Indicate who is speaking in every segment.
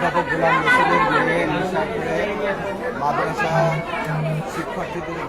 Speaker 1: অধ্যাপক গোলাম রশিদের বিয়ে নেশা করে মাদ্রাসা শিক্ষার্থীদের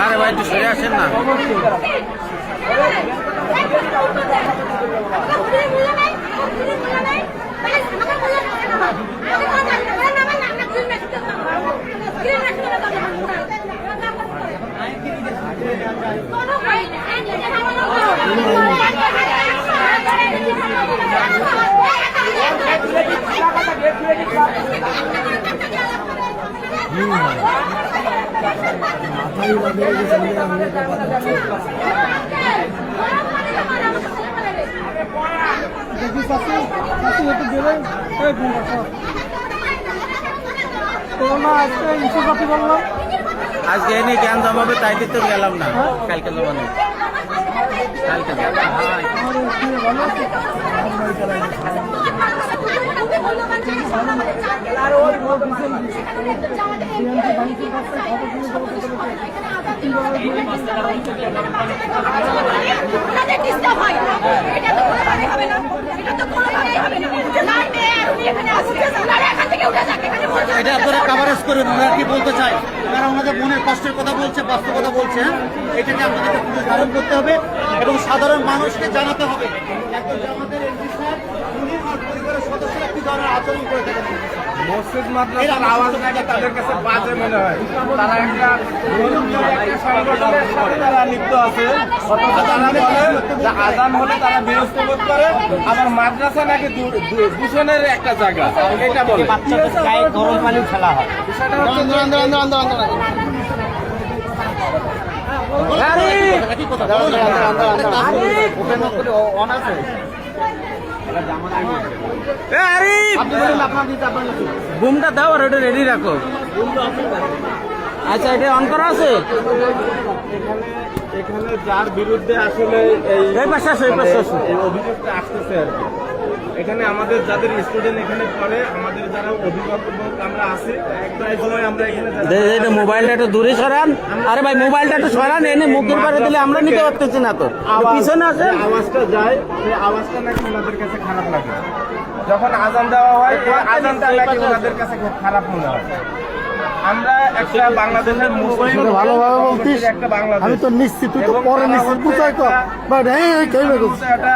Speaker 2: আরে ভাই একটু সরে আসেন না। আজকে এনে জ্ঞান জমাবে তাই তো গেলাম না, কালকে জমানো কালকে
Speaker 3: এটা আপনারা কাভারেজ করুন। ওনারা কি বলতে চায়, ওনারা ওনাদের মনের কষ্টের কথা বলছে, বাস্তবতা বলছে। হ্যাঁ, এটাকে আপনাদেরকে পুলিশ ধারণ করতে হবে এবং সাধারণ মানুষকে জানাতে হবে একজন জামাতের এমপি স্যার উনি আর পরিবারের সদস্যরা কি ধরনের আচরণ করে থাকেন।
Speaker 2: মসজিদ মাদ্রাসার আওয়াজ নাকি তাদের কাছে বাজে মনে হয়। তারা একটা সংগঠনের সাথে তারা লিপ্ত আছে। অথচ তারা বলে যে আজান হলে তারা বিরক্ত বোধ করে, আবার মাদ্রাসা নাকি দূষণের একটা জায়গা, এটা বলে। বাচ্চাদের গায়ে গরম পানি খেলা হয়। বিষয়টা হচ্ছে বুমটা দাও আর ওটা রেডি রাখো। আচ্ছা, এটা অন করা আছে এখানে যার বিরুদ্ধে আসলে এই অভিযোগটা আসতেছে আর কি। এখানে আমাদের যাদের স্টুডেন্ট এখানে পড়ে, আমাদের যারা অভিভাবক আমরা আছি, প্রায় সময় আমরা এখানে মোবাইলটা একটু দূরে সরান। আরে ভাই মোবাইলটা একটু সরান, এনে মুখ দূর করে দিলে আমরা নিতে পারতেছি না। তো পিছনে আছে আওয়াজটা যায়, সেই আওয়াজটা নাকি ওনাদের কাছে খারাপ লাগে। যখন আজান দেওয়া হয় এই আজানটা নাকি ওনাদের কাছে খুব খারাপ মনে হয়। আমরা একটা বাংলাদেশের মুসলিম
Speaker 3: ভালোভাবে বলতিস,
Speaker 2: একটা বাংলাদেশ,
Speaker 3: আমি তো নিশ্চিত, তুই তো পরে নিশ্চিত বুঝাই তো বাট
Speaker 2: এটা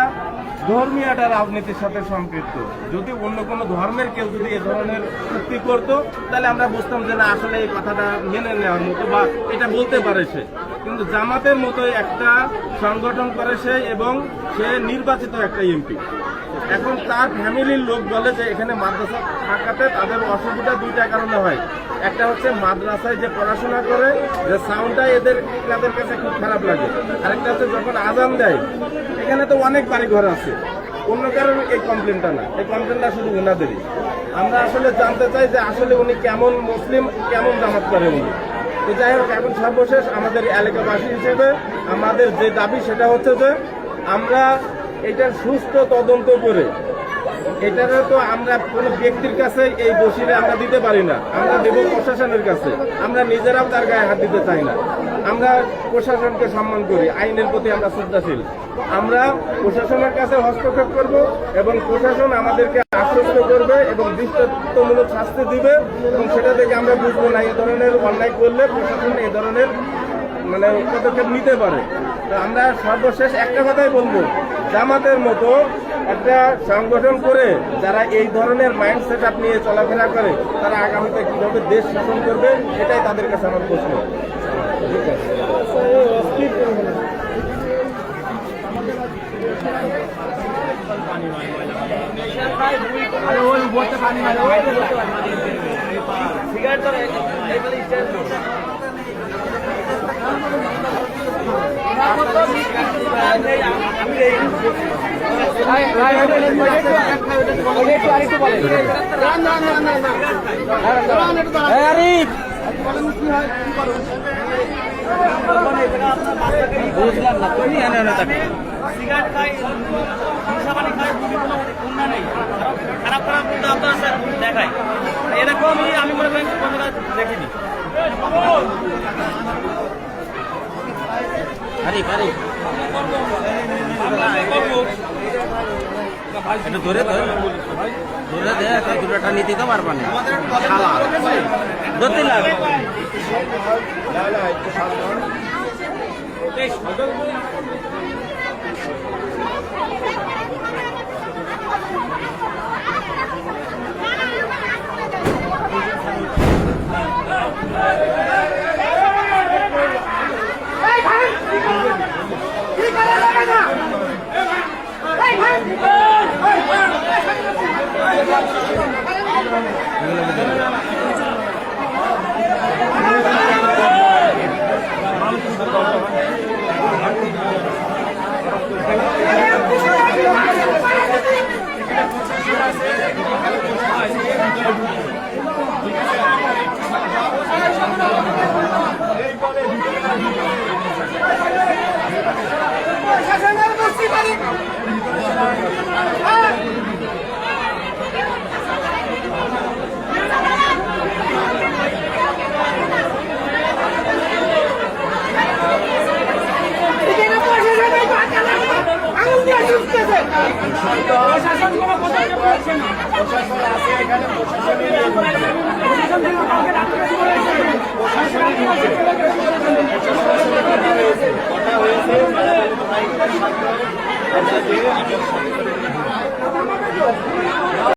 Speaker 2: ধর্মীয় একটা রাজনীতির সাথে সম্পৃক্ত। যদি অন্য কোনো ধর্মের কেউ যদি এ ধরনের চুক্তি করতো তাহলে আমরা বুঝতাম যে না, আসলে এই কথাটা মেনে নেওয়ার মতো বা এটা বলতে পারে সে। কিন্তু জামাতের মতো একটা সংগঠন করে সে, এবং সে নির্বাচিত একটা এমপি। এখন তার ফ্যামিলির লোক বলে যে এখানে মাদ্রাসা থাকাতে তাদের অসুবিধা দুইটা কারণে হয়। একটা হচ্ছে মাদ্রাসায় যে পড়াশোনা করে যে সাউন্ডটা এদের কাছে খুব খারাপ লাগে। আরেকটা হচ্ছে যখন আজান দেয়, এখানে তো অনেক বাড়িঘর আছে, অন্য কারণে এই কমপ্লেনটা না, এই কমপ্লেনটা শুধু ওনাদেরই। আমরা আসলে জানতে চাই যে আসলে উনি কেমন মুসলিম, কেমন জামাত করে উনি। তো যাই হোক, এখন সর্বশেষ আমাদের এলাকাবাসী হিসেবে আমাদের যে দাবি সেটা হচ্ছে যে আমরা এটার সুস্থ তদন্ত করে, এটারও তো আমরা কোনো ব্যক্তির কাছে এই দোষীরা আমরা দিতে পারি না, আমরা দেব প্রশাসনের কাছে। আমরা নিজেরাও তার গায়ে হাত দিতে চাই না। আমরা প্রশাসনকে সম্মান করি, আইনের প্রতি আমরা শ্রদ্ধাশীল। আমরা প্রশাসনের কাছে হস্তক্ষেপ করব এবং প্রশাসন আমাদেরকে আশ্বস্ত করবে এবং দৃষ্টান্তমূলক শাস্তি দিবে, এবং সেটা থেকে আমরা বুঝবো না এ ধরনের অন্যায় করলে প্রশাসন এ ধরনের মানে পদক্ষেপ নিতে পারে। তো আমরা সর্বশেষ একটা কথাই বলবো, জামাতের মতো একটা সংগঠন করে যারা এই ধরনের মাইন্ড সেট আপ নিয়ে চলাফেরা করে তারা আগামীতে কিভাবে দেশ শাসন করবে এটাই তাদের কাছে আমার প্রশ্ন। ঠিক আছে।
Speaker 3: বুঝলাম না তুমি
Speaker 4: সিগারেট খাই, হিংসা পানি খাই, খুলনা নেই, খারাপ খারাপ কিন্তু আপনার দেখায় এরকমই আমি মনে করি কোনো জায়গায় দেখিনি।
Speaker 3: একটু ধরে ধরে দুটা নিতে তো পারবা না, ধরতে লাগবে।
Speaker 5: শাসনের মুক্তি